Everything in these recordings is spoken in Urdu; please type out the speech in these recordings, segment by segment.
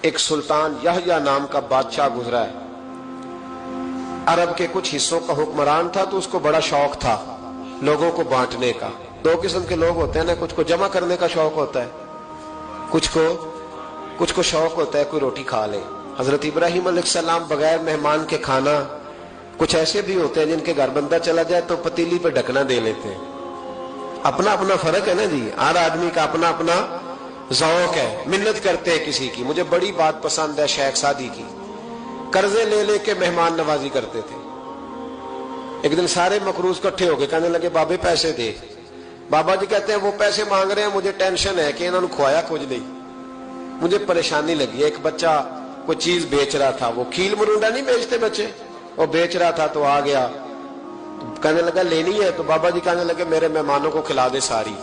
ایک سلطان یحییٰ نام کا بادشاہ گزرا ہے، عرب کے کچھ حصوں کا حکمران تھا، تو اس کو بڑا شوق تھا لوگوں کو بانٹنے کا۔ دو قسم کے لوگ ہوتے ہیں نا، کچھ کو جمع کرنے کا شوق ہوتا ہے، کچھ کو شوق ہوتا ہے کوئی روٹی کھا لے۔ حضرت ابراہیم علیہ السلام بغیر مہمان کے کھانا، کچھ ایسے بھی ہوتے ہیں جن کے گھر بندہ چلا جائے تو پتیلی پہ ڈھکنا دے لیتے ہیں۔ اپنا اپنا فرق ہے نا جی، ہر آدمی کا اپنا اپنا ذوق ہے، منت کرتے ہیں کسی کی۔ مجھے بڑی بات پسند ہے شیخ سعدی کی، قرضے لے لے کے مہمان نوازی کرتے تھے۔ ایک دن سارے مقروض کٹھے ہو گئے، کہنے لگے بابے پیسے دے۔ بابا جی کہتے ہیں وہ پیسے مانگ رہے ہیں، مجھے ٹینشن ہے کہ انہوں نے کھوایا کچھ نہیں، مجھے پریشانی لگی۔ ایک بچہ کوئی چیز بیچ رہا تھا، وہ کھیل مرونڈا نہیں بیچتے بچے، وہ بیچ رہا تھا تو آ گیا، کہنے لگا لینی ہے؟ تو بابا جی کہنے لگے میرے مہمانوں کو کھلا دے ساری۔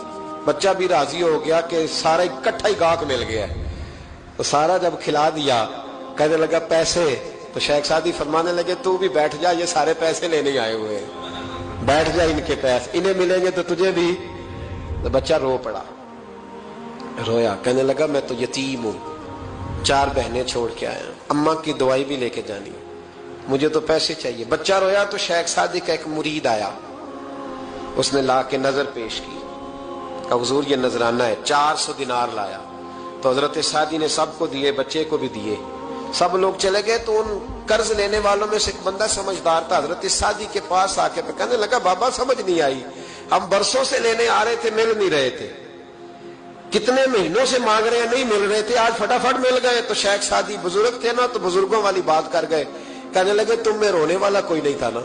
بچہ بھی راضی ہو گیا کہ سارا اکٹھا ہی گاہک مل گیا، تو سارا جب کھلا دیا کہنے لگا پیسے؟ تو شیخ سعدی فرمانے لگے تو بھی بیٹھ جا، یہ سارے پیسے لینے آئے ہوئے ہیں، بیٹھ جا، ان کے پیسے انہیں ملیں گے تو تجھے بھی۔ تو بچہ رو پڑا، رویا، کہنے لگا میں تو یتیم ہوں، 4 بہنیں چھوڑ کے آیا ہوں، اماں کی دوائی بھی لے کے جانی، مجھے تو پیسے چاہیے۔ بچہ رویا تو شیخ سعدی کا ایک مرید آیا، اس نے لا کے نظر پیش کی کہ حضور یہ نذرانہ ہے، 400 دینار لایا۔ تو حضرت سعدی نے سب کو دیے، بچے کو بھی دیے، سب لوگ چلے گئے۔ تو ان قرض لینے والوں میں سے ایک بندہ سمجھدار تھا، حضرت سعدی کے پاس آ کے کہنے لگا بابا سمجھ نہیں آئی، ہم برسوں سے لینے آ رہے تھے، مل نہیں رہے تھے، کتنے مہینوں سے مانگ رہے ہیں، نہیں مل رہے تھے، آج فٹافٹ مل گئے۔ تو شیخ سعدی بزرگ تھے نا، تو بزرگوں والی بات کر گئے، کہنے لگے تم میں رونے والا کوئی نہیں تھا نا،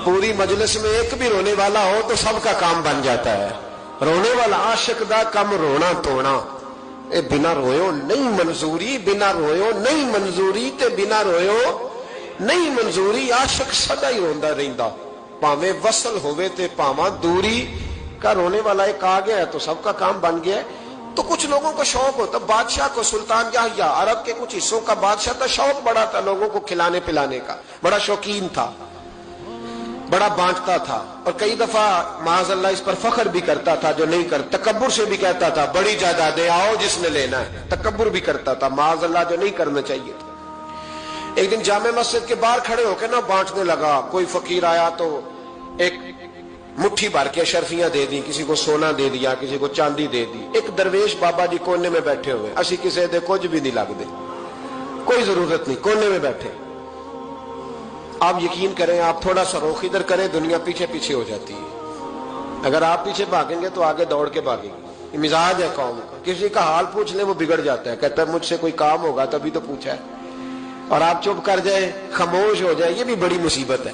پوری مجلس میں ایک بھی رونے والا ہو تو سب کا کام بن جاتا ہے۔ رونے والا عاشق دا کم رونا توڑنا، اے بنا رویو نہیں منظوری، بنا رویو نہیں منظوری تے بنا رویو نہیں منظوری، عاشق سدا ہی روندا رہندا، پاویں وصل ہوئے تے پاواں دوری کا۔ رونے والا ایک آ گیا ہے تو سب کا کام بن گیا ہے۔ تو کچھ لوگوں کو شوق ہوتا، بادشاہ کو، سلطان یحییٰ عرب کے کچھ حصوں کا بادشاہ تھا، شوق بڑا تھا لوگوں کو کھلانے پلانے کا، بڑا شوقین تھا، بڑا بانٹتا تھا، اور کئی دفعہ معاذ اللہ اس پر فخر بھی کرتا تھا جو نہیں کرتا، تکبر سے بھی کہتا تھا بڑی جائیدادیں آؤ جس نے لینا ہے، تکبر بھی کرتا تھا معاذ اللہ جو نہیں کرنا چاہیے تھا۔ ایک دن جامع مسجد کے باہر کھڑے ہو کے نا بانٹنے لگا، کوئی فقیر آیا تو ایک مٹھی بھر کے شرفیاں دے دی، کسی کو سونا دے دیا، کسی کو چاندی دے دی۔ ایک درویش بابا جی کونے میں بیٹھے ہوئے، اسی کسی دے کچھ بھی نہیں لگ دے، کوئی ضرورت نہیں، کونے میں بیٹھے۔ آپ یقین کریں، آپ تھوڑا سا رخ ادھر کریں، دنیا پیچھے پیچھے ہو جاتی ہے۔ اگر آپ پیچھے بھاگیں گے تو آگے دوڑ کے بھاگیں گے۔ یہ مزاج ہے قوم کا، کسی کا حال پوچھ لیں وہ بگڑ جاتا ہے، کہتا ہے مجھ سے کوئی کام ہوگا تبھی تو پوچھا ہے، اور آپ چپ کر جائیں، خاموش ہو جائے، یہ بھی بڑی مصیبت ہے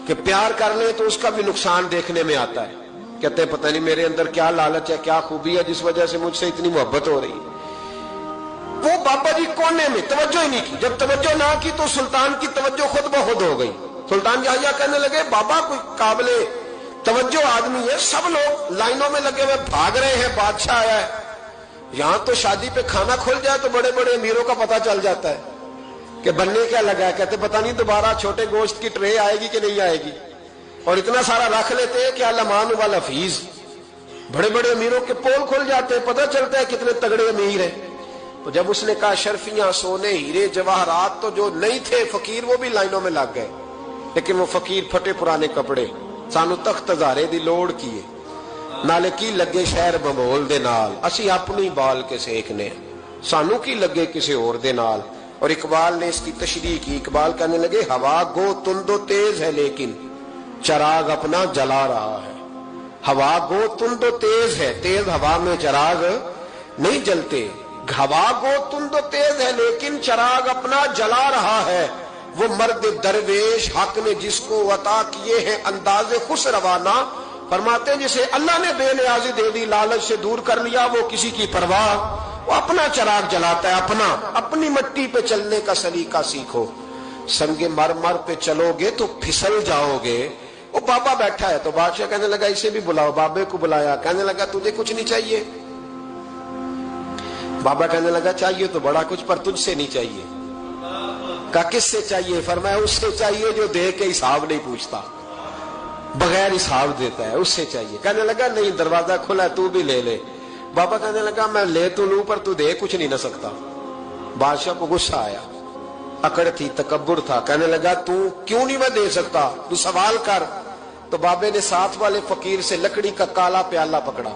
کہ پیار کر لیں تو اس کا بھی نقصان دیکھنے میں آتا ہے، کہتے ہیں پتہ نہیں میرے اندر کیا لالچ ہے، کیا خوبی ہے جس وجہ سے مجھ سے اتنی محبت ہو رہی ہے۔ وہ بابا جی کونے میں توجہ ہی نہیں کی، جب توجہ نہ کی تو سلطان کی توجہ خود بخود ہو گئی۔ سلطان یحییٰ کہنے لگے بابا کوئی قابل توجہ آدمی ہے، سب لوگ لائنوں میں لگے ہوئے بھاگ رہے ہیں، بادشاہ آیا ہے، یہاں تو شادی پہ کھانا کھل جائے تو بڑے بڑے امیروں کا پتہ چل جاتا ہے کہ بننے کیا لگا ہے، کہتے پتہ نہیں دوبارہ چھوٹے گوشت کی ٹرے آئے گی کہ نہیں آئے گی، اور اتنا سارا رکھ لیتے ہیں کہ المان والحفیظ، بڑے بڑے امیروں کے پول کھل جاتے ہیں، پتہ چلتا ہے کتنے تگڑے امیر ہیں۔ تو جب اس نے کہا شرفیاں، سونے، ہیرے، جواہرات، تو جو نہیں تھے فقیر وہ بھی لائنوں میں لگ گئے، لیکن وہ فقیر پھٹے پرانے کپڑے، سانو تخت ہزارے دی لوڑ کیے، نالے کی لگے شہر بمول دے نال، اسی اپنی بال کے سیکنے، سانو کی لگے کسی اور دے نال۔ اور اقبال نے اس کی تشریح کی، اقبال کہنے لگے ہوا گو تند و تیز ہے لیکن چراغ اپنا جلا رہا ہے، ہوا گو تند و تیز ہے، تیز ہوا میں چراغ نہیں جلتے، ہوا گو تند و تیز ہے لیکن چراغ اپنا جلا رہا ہے، وہ مرد درویش حق نے جس کو عطا کیے ہیں انداز خوش روانہ، فرماتے ہیں جسے اللہ نے بے نیازی دے دی، لالچ سے دور کر لیا، وہ کسی کی پرواہ، وہ اپنا چراغ جلاتا ہے، اپنی مٹی پہ چلنے کا سلیقہ سیکھو، سنگ مرمر پہ چلو گے تو پھسل جاؤ گے۔ وہ بابا بیٹھا ہے تو بادشاہ کہنے لگا اسے بھی بلاؤ، بابے کو بلایا، کہنے لگا تجھے کچھ نہیں چاہیے؟ بابا کہنے لگا چاہیے تو بڑا کچھ، پر تجھ سے نہیں چاہیے۔ کہا کس سے چاہیے؟ فرمایا اس سے چاہیے جو دے کے حساب نہیں پوچھتا، بغیر حساب دیتا ہے، اس سے چاہیے۔ کہنے لگا نہیں، دروازہ کھلا ہے، تو بھی لے لے۔ بابا کہنے لگا میں لے تو لوں پر تو دے کچھ نہیں نہ سکتا۔ بادشاہ کو غصہ آیا، اکڑ تھی، تکبر تھا، کہنے لگا تو کیوں نہیں میں دے سکتا، تو سوال کر۔ تو بابے نے ساتھ والے فقیر سے لکڑی کا کالا پیالہ پکڑا،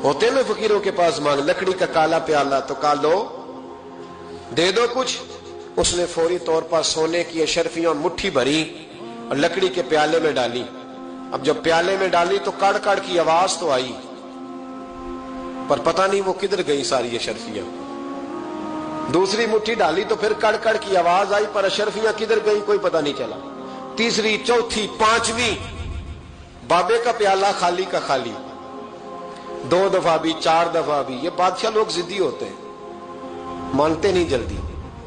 ہوتے میں فقیروں کے پاس مانگ، لکڑی کا کالا پیالہ، تو کہا لو دے دو کچھ۔ اس نے فوری طور پر سونے کی اشرفیاں مٹھی بھری اور لکڑی کے پیالے میں ڈالی۔ اب جب پیالے میں ڈالی تو کڑ کڑ کی آواز تو آئی، پر پتہ نہیں وہ کدھر گئی ساری اشرفیاں۔ دوسری مٹھی ڈالی تو پھر کڑ کڑ کی آواز آئی، پر اشرفیاں کدھر گئی کوئی پتہ نہیں چلا۔ تیسری، چوتھی، پانچویں، بابے کا پیالہ خالی کا خالی، 2 دفعہ بھی، 4 دفعہ بھی۔ یہ بادشاہ لوگ ضدی ہوتے ہیں، مانتے نہیں جلدی،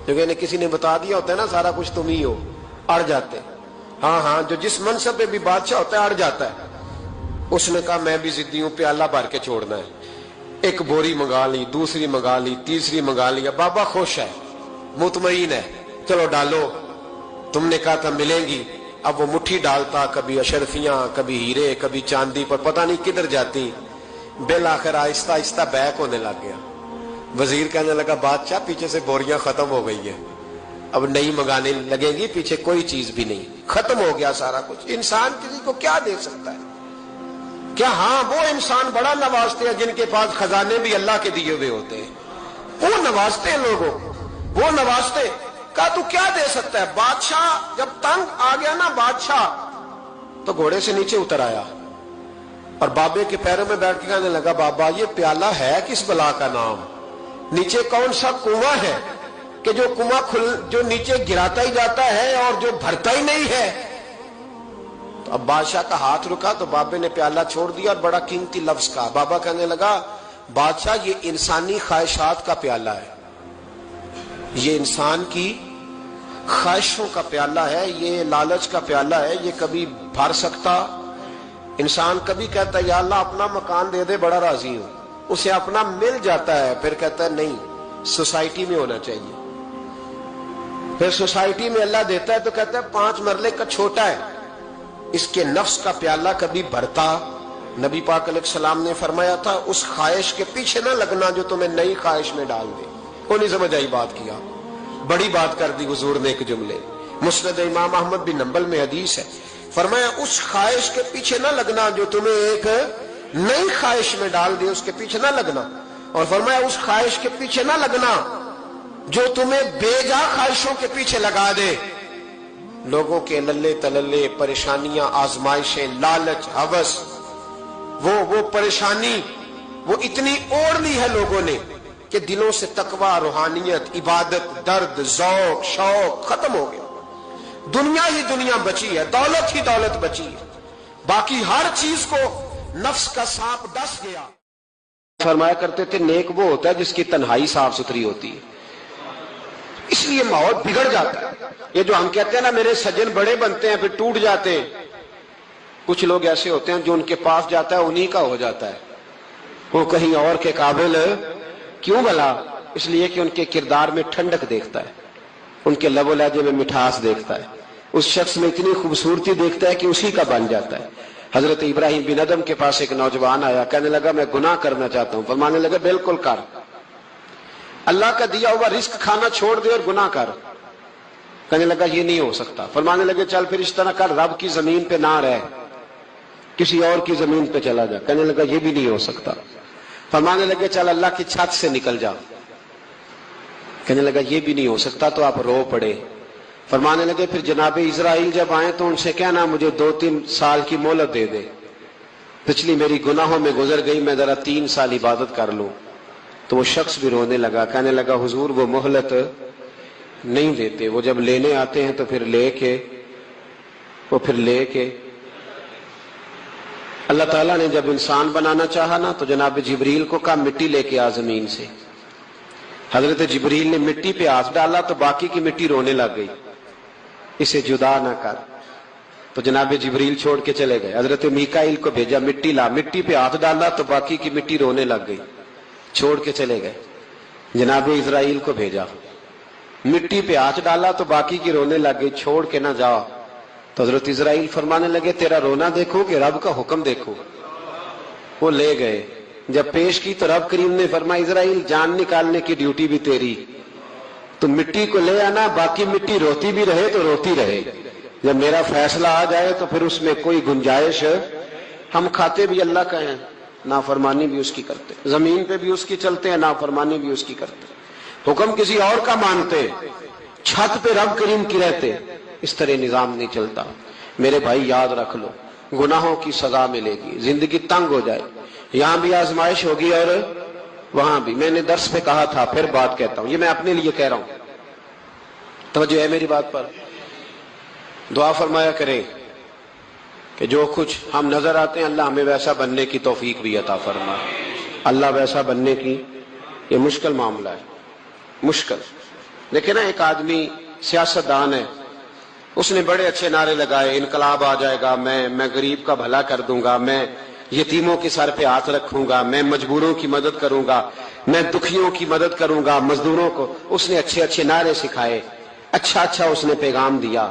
کیونکہ انہیں کسی نے بتا دیا ہوتا ہے نا سارا کچھ تم ہی ہو، اڑ جاتے۔ ہاں جو جس منصب پہ بھی بادشاہ ہوتا ہے اڑ جاتا ہے۔ اس نے کہا میں بھی ضدی ہوں، پیالہ بھر کے چھوڑنا ہے۔ ایک بوری منگا لی، دوسری منگا لی، تیسری منگا لی۔ بابا خوش ہے، مطمئن ہے، چلو ڈالو، تم نے کہا تھا ملیں گی۔ اب وہ مٹھی ڈالتا، کبھی اشرفیاں، کبھی ہیرے، کبھی چاندی، پر پتہ نہیں کدھر جاتی۔ بالآخر آہستہ آہستہ بیک ہونے لگ گیا۔ وزیر کہنے لگا بادشاہ پیچھے سے بوریاں ختم ہو گئی ہیں، اب نئی منگانے لگیں گی، پیچھے کوئی چیز بھی نہیں، ختم ہو گیا سارا کچھ۔ انسان کسی کو کیا دے سکتا ہے؟ کیا ہاں وہ انسان بڑا نوازتے ہیں جن کے پاس خزانے بھی اللہ کے دیے ہوئے ہوتے ہیں، وہ نوازتے ہیں لوگوں، وہ نوازتے۔ کہا تو کیا دے سکتا ہے؟ بادشاہ جب تنگ آ گیا نا بادشاہ، تو گھوڑے سے نیچے اتر آیا اور بابے کے پیروں میں بیٹھ کے کہنے لگا بابا یہ پیالہ ہے کس بلا کا نام؟ نیچے کون سا کنواں ہے کہ جو کنواں جو نیچے گراتا ہی جاتا ہے اور جو بھرتا ہی نہیں ہے؟ تو اب بادشاہ کا ہاتھ رکا تو بابے نے پیالہ چھوڑ دیا اور بڑا قیمتی لفظ کہا۔ بابا کہنے لگا بادشاہ یہ انسانی خواہشات کا پیالہ ہے، یہ انسان کی خواہشوں کا پیالہ ہے، یہ لالچ کا پیالہ ہے، یہ کبھی بھر سکتا۔ انسان کبھی کہتا ہے یا اللہ اپنا مکان دے دے بڑا راضی ہوں، اسے اپنا مل جاتا ہے، پھر کہتا ہے نہیں سوسائٹی میں ہونا چاہیے۔ پھر سوسائٹی میں اللہ دیتا ہے تو کہتا ہے 5 مرلے کا چھوٹا ہے۔ اس کے نفس کا پیالہ کبھی بھرتا؟ نبی پاک علیہ السلام نے فرمایا تھا اس خواہش کے پیچھے نہ لگنا جو تمہیں نئی خواہش میں ڈال دے۔ وہ نہیں سمجھ آئی بات کیا، بڑی بات کر دی حضور نے ایک جملے۔ مسند امام احمد بن حنبل میں حدیث ہے، فرمایا اس خواہش کے پیچھے نہ لگنا جو تمہیں ایک نئی خواہش میں ڈال دے، اس کے پیچھے نہ لگنا۔ اور فرمایا اس خواہش کے پیچھے نہ لگنا جو تمہیں بے جا خواہشوں کے پیچھے لگا دے۔ لوگوں کے للے تللے، پریشانیاں، آزمائشیں، لالچ، ہوس، وہ پریشانی وہ اتنی اوڑھ لی ہے لوگوں نے کہ دلوں سے تقوی، روحانیت، عبادت، درد، ذوق، شوق ختم ہو گیا۔ دنیا ہی دنیا بچی ہے، دولت ہی دولت بچی ہے، باقی ہر چیز کو نفس کا سانپ ڈس گیا۔ فرمایا کرتے تھے نیک وہ ہوتا ہے جس کی تنہائی صاف ستھری ہوتی ہے، اس لیے ماحول بگڑ جاتا ہے۔ یہ جو ہم کہتے ہیں نا میرے سجن بڑے بنتے ہیں پھر ٹوٹ جاتے ہیں، کچھ لوگ ایسے ہوتے ہیں جو ان کے پاس جاتا ہے انہی کا ہو جاتا ہے، وہ کہیں اور کے قابل کیوں بھلا؟ اس لیے کہ ان کے کردار میں ٹھنڈک دیکھتا ہے، ان کے لب و لہجے میں مٹھاس دیکھتا ہے، اس شخص میں اتنی خوبصورتی دیکھتا ہے کہ اسی کا بن جاتا ہے۔ حضرت ابراہیم بن ادم کے پاس ایک نوجوان آیا، کہنے لگا میں گناہ کرنا چاہتا ہوں۔ فرمانے لگا بالکل کر، اللہ کا دیا ہوا رزق کھانا چھوڑ دے اور گناہ کر۔ کہنے لگا یہ نہیں ہو سکتا۔ فرمانے لگے چل پھر اس طرح کر، رب کی زمین پہ نہ رہ، کسی اور کی زمین پہ چلا جا۔ کہنے لگا یہ بھی نہیں ہو سکتا۔ فرمانے لگے چل اللہ کی چھت سے نکل جا۔ کہنے لگا یہ بھی نہیں ہو سکتا، تو آپ رو پڑے۔ فرمانے لگے پھر جناب اسرائیل جب آئیں تو ان سے کہنا مجھے 2-3 سال کی مہلت دے دے، پچھلی میری گناہوں میں گزر گئی، میں ذرا 3 سال عبادت کر لوں۔ تو وہ شخص بھی رونے لگا، کہنے لگا حضور وہ مہلت نہیں دیتے، وہ جب لینے آتے ہیں تو پھر لے کے اللہ تعالیٰ نے جب انسان بنانا چاہا نا تو جناب جبریل کو کہا مٹی لے کے آ زمین سے۔ حضرت جبریل نے مٹی پہ ہاتھ ڈالا تو باقی کی مٹی رونے لگ گئی، اسے جدا نہ کر۔ تو جناب جبریل چھوڑ کے چلے گئے۔ حضرت میکائیل کو بھیجا مٹی لا، مٹی پہ ہاتھ ڈالا تو باقی کی مٹی رونے لگ گئی، چھوڑ کے چلے گئے۔ جناب اسرائیل کو بھیجا، مٹی پہ ہاتھ ڈالا تو باقی کی رونے لگ گئی، چھوڑ کے نہ جاؤ۔ تو حضرت اسرائیل فرمانے لگے تیرا رونا دیکھو کہ رب کا حکم دیکھو۔ وہ لے گئے، جب پیش کی تو رب کریم نے فرمایا اسرائیل جان نکالنے کی ڈیوٹی بھی تیری، تو مٹی کو لے آنا، باقی مٹی روتی بھی رہے تو روتی رہے، جب میرا فیصلہ آ جائے تو پھر اس میں کوئی گنجائش، ہم کھاتے بھی اللہ کا ہیں، نافرمانی بھی اس کی کرتے، زمین پہ بھی اس کی چلتے ہیں، نافرمانی بھی اس کی کرتے، حکم کسی اور کا مانتے، چھت پہ رب کریم کی رہتے، اس طرح نظام نہیں چلتا۔ میرے بھائی یاد رکھ لو، گناہوں کی سزا ملے گی، زندگی تنگ ہو جائے، یہاں بھی آزمائش ہوگی اور وہاں بھی۔ میں نے درس پہ کہا تھا، پھر بات کہتا ہوں، یہ میں اپنے لیے کہہ رہا ہوں، توجہ ہے میری بات پر۔ دعا فرمایا کریں کہ جو کچھ ہم نظر آتے ہیں اللہ ہمیں ویسا بننے کی توفیق بھی عطا فرمائے۔ اللہ ویسا بننے کی، یہ مشکل معاملہ ہے، مشکل۔ دیکھیں نا، ایک آدمی سیاستدان ہے، اس نے بڑے اچھے نعرے لگائے، انقلاب آ جائے گا، میں غریب کا بھلا کر دوں گا، میں یتیموں کے سر پہ ہاتھ رکھوں گا، میں مجبوروں کی مدد کروں گا، میں دکھیوں کی مدد کروں گا، مزدوروں کو۔ اس نے اچھے اچھے نعرے سکھائے، اچھا اس نے پیغام دیا،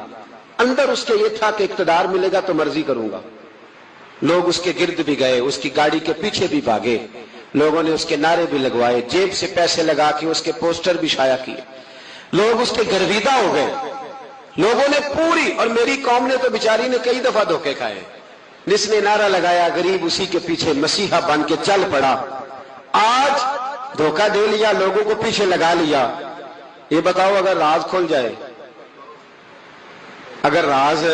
اندر اس کے یہ تھا کہ اقتدار ملے گا تو مرضی کروں گا۔ لوگ اس کے گرد بھی گئے، اس کی گاڑی کے پیچھے بھی بھاگے، لوگوں نے اس کے نعرے بھی لگوائے، جیب سے پیسے لگا کے اس کے پوسٹر بھی شائع کیے، لوگ اس کے گرویدہ ہو گئے، لوگوں نے پوری، اور میری قوم نے تو بیچاری نے کئی دفعہ دھوکے کھائے، جس نے نعرہ لگایا غریب اسی کے پیچھے مسیحا بن کے چل پڑا۔ آج دھوکہ دے لیا، لوگوں کو پیچھے لگا لیا۔ یہ بتاؤ، اگر راز کھل جائے، اگر راز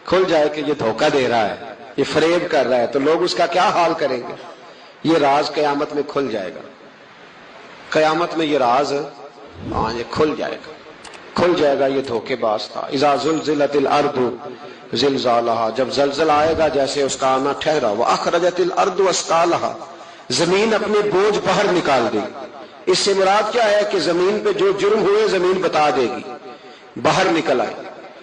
کھل جائے کہ یہ دھوکہ دے رہا ہے، یہ فریب کر رہا ہے، تو لوگ اس کا کیا حال کریں گے؟ یہ راز قیامت میں کھل جائے گا، قیامت میں یہ راز یہ کھل جائے گا، کھل جائے گا۔ یہ دھوکے باز تھا۔ اذا زلزلت الارض زلزالہا، جب زلزلہ آئے گا جیسے اس کا آنا ٹھہرا، واخرجت الارض اثقالہا، زمین اپنے بوجھ باہر نکال دے گی۔ اس سے مراد کیا ہے کہ زمین پہ جو جرم ہوئے زمین بتا دے گی، باہر نکل آئے۔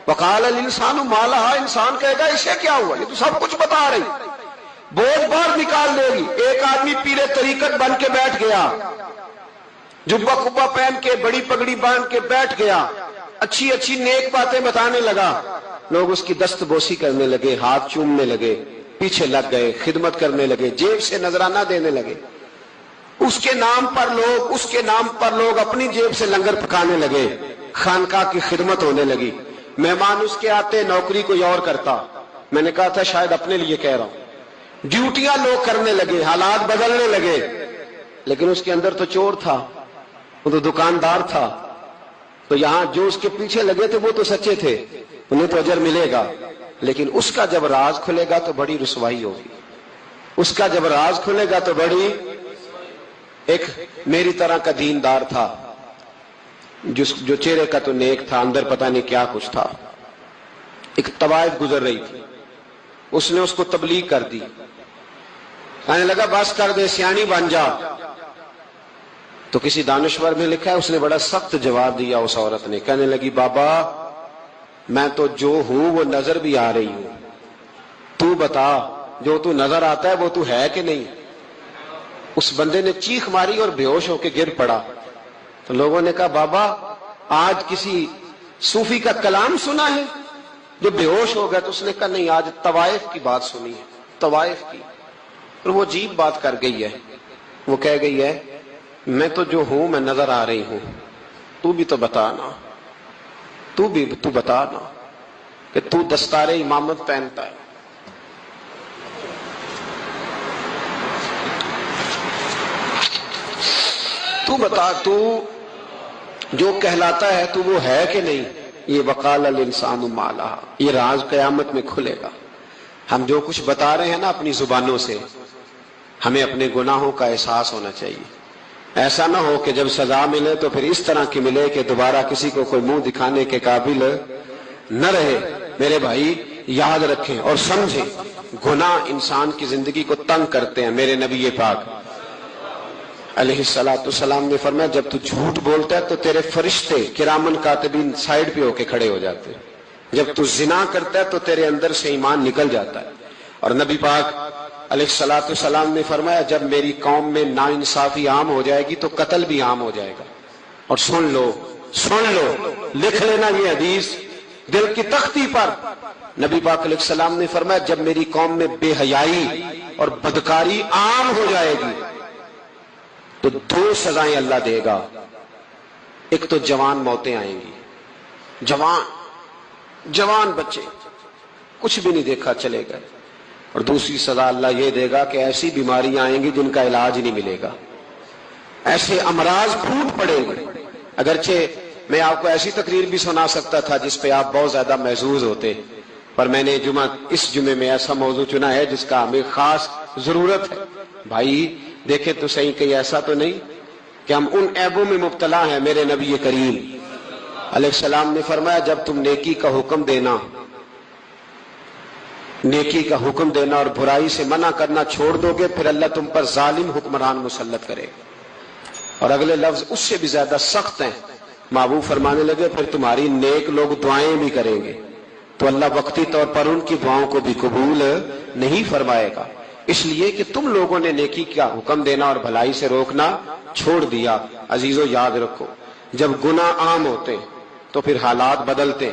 وقال الانسان ما لہا، انسان کہے گا اسے کیا ہوا، یہ تو سب کچھ بتا رہی، بوجھ باہر نکال دے گی۔ ایک آدمی پیرے طریقت بن کے بیٹھ گیا، جبہ کبہ پہن کے، بڑی پگڑی باندھ کے بیٹھ گیا، اچھی اچھی نیک باتیں بتانے لگا، لوگ اس کی دست بوسی کرنے لگے، ہاتھ چومنے لگے، پیچھے لگ گئے، خدمت کرنے لگے، جیب سے نذرانہ دینے لگے، اس کے نام پر لوگ اپنی جیب سے لنگر پکانے لگے، خانقاہ کی خدمت ہونے لگی، مہمان اس کے آتے، نوکری کوئی اور کرتا۔ میں نے کہا تھا شاید اپنے لیے کہہ رہا ہوں، ڈیوٹیاں لوگ کرنے لگے، حالات بدلنے لگے، لیکن اس کے اندر تو چور تھا، وہ تو دکاندار تھا، تو یہاں جو اس کے پیچھے لگے تھے وہ تو سچے تھے، انہیں تو اجر ملے گا، لیکن اس کا جب راز کھلے گا تو بڑی رسوائی ہوگی، اس کا جب راز کھلے گا تو بڑی۔ ایک میری طرح کا دیندار تھا، جو چہرے کا تو نیک تھا، اندر پتہ نہیں کیا کچھ تھا۔ ایک طوائف گزر رہی تھی، اس نے اس کو تبلیغ کر دی، کہنے لگا بس کر دے، سیانی بن جا۔ تو کسی دانشور میں لکھا ہے اس نے بڑا سخت جواب دیا، اس عورت نے، کہنے لگی بابا میں تو جو ہوں وہ نظر بھی آ رہی ہوں، تو بتا جو تو نظر آتا ہے وہ تو ہے کہ نہیں؟ اس بندے نے چیخ ماری اور بے ہوش ہو کے گر پڑا۔ تو لوگوں نے کہا بابا آج کسی صوفی کا کلام سنا ہے جو بے ہوش ہو گیا؟ تو اس نے کہا نہیں، آج طوائف کی بات سنی ہے، طوائف کی۔ اور وہ عجیب بات کر گئی ہے، وہ کہہ گئی ہے میں تو جو ہوں میں نظر آ رہی ہوں، تو بھی تو بتانا، تو بتانا کہ تو دستار امامت پہنتا ہے، تو بتا، تو جو کہلاتا ہے تو وہ ہے کہ نہیں؟ یہ وقال الانسان ما لہا، یہ راز قیامت میں کھلے گا۔ ہم جو کچھ بتا رہے ہیں نا اپنی زبانوں سے، ہمیں اپنے گناہوں کا احساس ہونا چاہیے۔ ایسا نہ ہو کہ جب سزا ملے تو پھر اس طرح کی ملے کہ دوبارہ کسی کو کوئی منہ دکھانے کے قابل نہ رہے۔ میرے بھائی یاد رکھیں اور سمجھیں، گناہ انسان کی زندگی کو تنگ کرتے ہیں۔ میرے نبی پاک علیہ السلام نے فرمایا جب تو جھوٹ بولتا ہے تو تیرے فرشتے کرامن کاتبین سائیڈ پہ ہو کے کھڑے ہو جاتے ہیں، جب تو زنا کرتا ہے تو تیرے اندر سے ایمان نکل جاتا ہے۔ اور نبی پاک علیہ السلام نے فرمایا جب میری قوم میں ناانصافی عام ہو جائے گی تو قتل بھی عام ہو جائے گا۔ اور سن لو، لکھ لینا یہ حدیث دل کی تختی پر، نبی پاک علیہ السلام نے فرمایا جب میری قوم میں بے حیائی اور بدکاری عام ہو جائے گی تو 2 سزائیں اللہ دے گا۔ ایک تو جوان موتیں آئیں گی، جوان بچے کچھ بھی نہیں دیکھا چلے گئے، اور دوسری سزا اللہ یہ دے گا کہ ایسی بیماریاں آئیں گی جن کا علاج نہیں ملے گا، ایسے امراض پھوٹ پڑیں گے۔ اگرچہ میں آپ کو ایسی تقریر بھی سنا سکتا تھا جس پہ آپ بہت زیادہ محظوظ ہوتے، پر میں نے اس جمعے میں ایسا موضوع چنا ہے جس کا ہمیں خاص ضرورت ہے۔ بھائی دیکھیں تو صحیح، کہیں ایسا تو نہیں کہ ہم ان عیبوں میں مبتلا ہیں۔ میرے نبی کریم علیہ السلام نے فرمایا جب تم نیکی کا حکم دینا اور برائی سے منع کرنا چھوڑ دو گے، پھر اللہ تم پر ظالم حکمران مسلط کرے گا۔ اور اگلے لفظ اس سے بھی زیادہ سخت ہیں، محبوب فرمانے لگے پھر تمہاری نیک لوگ دعائیں بھی کریں گے تو اللہ وقتی طور پر ان کی دعاؤں کو بھی قبول نہیں فرمائے گا، اس لیے کہ تم لوگوں نے نیکی کا حکم دینا اور بھلائی سے روکنا چھوڑ دیا۔ عزیزو یاد رکھو، جب گناہ عام ہوتے تو پھر حالات بدلتے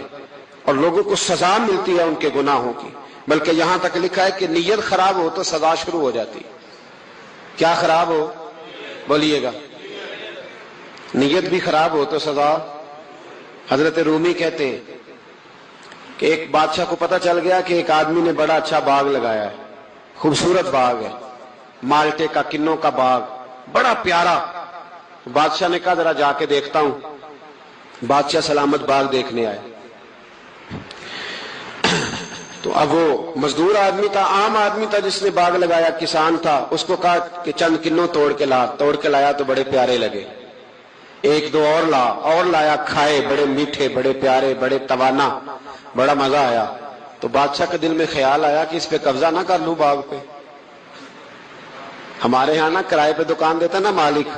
اور لوگوں کو سزا ملتی ہے ان کے گناہوں کی، بلکہ یہاں تک لکھا ہے کہ نیت خراب ہو تو سزا شروع ہو جاتی۔ کیا خراب ہو؟ بولیے گا۔ نیت بھی خراب ہو تو سزا۔ حضرت رومی کہتے ہیں کہ ایک بادشاہ کو پتہ چل گیا کہ ایک آدمی نے بڑا اچھا باغ لگایا ہے، خوبصورت باغ ہے، مالٹے کا، کنوں کا باغ، بڑا پیارا۔ بادشاہ نے کہا ذرا جا کے دیکھتا ہوں۔ بادشاہ سلامت باغ دیکھنے آئے تو اب وہ مزدور آدمی تھا، عام آدمی تھا جس نے باغ لگایا، کسان تھا، اس کو کہا کہ چند کنوں توڑ کے لایا تو بڑے پیارے لگے، ایک دو اور لایا، کھائے، بڑے میٹھے، بڑے پیارے، بڑے توانا، بڑا مزہ آیا۔ تو بادشاہ کے دل میں خیال آیا کہ اس پہ قبضہ نہ کر لوں باغ پہ۔ ہمارے ہاں نا کرائے پہ دکان دیتا نا مالک،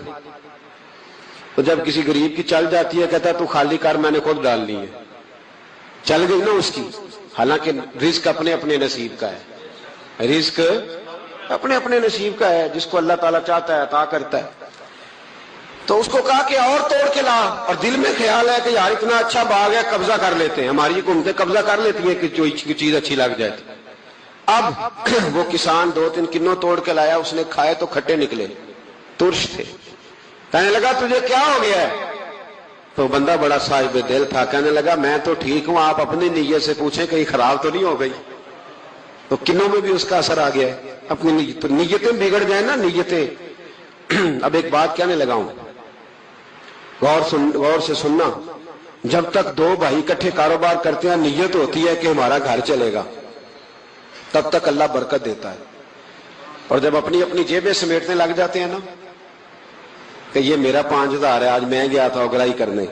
تو جب کسی غریب کی چل جاتی ہے کہتا ہے تو خالی کر، میں نے خود ڈالنی ہے، چل گئی نا اس کی۔ حالانکہ رزق اپنے اپنے نصیب کا ہے، رزق اپنے اپنے نصیب کا ہے، جس کو اللہ تعالیٰ چاہتا ہے عطا کرتا ہے۔ تو اس کو کہا کہ اور توڑ کے لا، اور دل میں خیال ہے کہ یار اتنا اچھا باغ ہے، قبضہ کر لیتے ہیں، ہماری حکومتیں قبضہ کر لیتی ہیں کہ جو چیز اچھی لگ جائے۔ اب وہ کسان دو تین کنوں توڑ کے لایا، اس نے کھائے تو کھٹے نکلے، ترش تھے۔ کہنے لگا تجھے کیا ہو گیا ہے؟ تو بندہ بڑا صاحب دل تھا، کہنے لگا میں تو ٹھیک ہوں، آپ اپنی نیت سے پوچھیں کہیں خراب تو نہیں ہو گئی۔ تو کنوں میں بھی اس کا اثر آ گیا ہے، اپنی نیتیں بگڑ جائیں نا، نیتیں۔ اب ایک بات کہنے لگا ہوں، غور سے سننا، جب تک دو بھائی اکٹھے کاروبار کرتے ہیں نیت ہوتی ہے کہ ہمارا گھر چلے گا، تب تک اللہ برکت دیتا ہے، اور جب اپنی اپنی جیبیں سمیٹنے لگ جاتے ہیں نا کہ یہ میرا 5,000 ہے، آج میں گیا تھا اگرائی کرنے،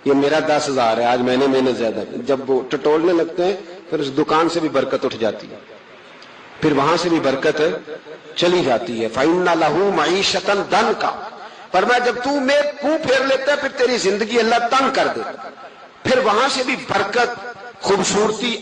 یہ میرا 10,000 ہے، آج میں نے محنت زیادہ کی، جب وہ ٹٹولنے لگتے ہیں پھر اس دکان سے بھی برکت اٹھ جاتی ہے، پھر وہاں سے بھی برکت چلی جاتی ہے۔ فَإِنَّ لَهُ مَعِيشَةً ضَنْكَ، فرمایا جب تو میں منہ پھیر لیتا ہے پھر تیری زندگی اللہ تنگ کر دیتا، پھر وہاں سے بھی برکت، خوبصورتی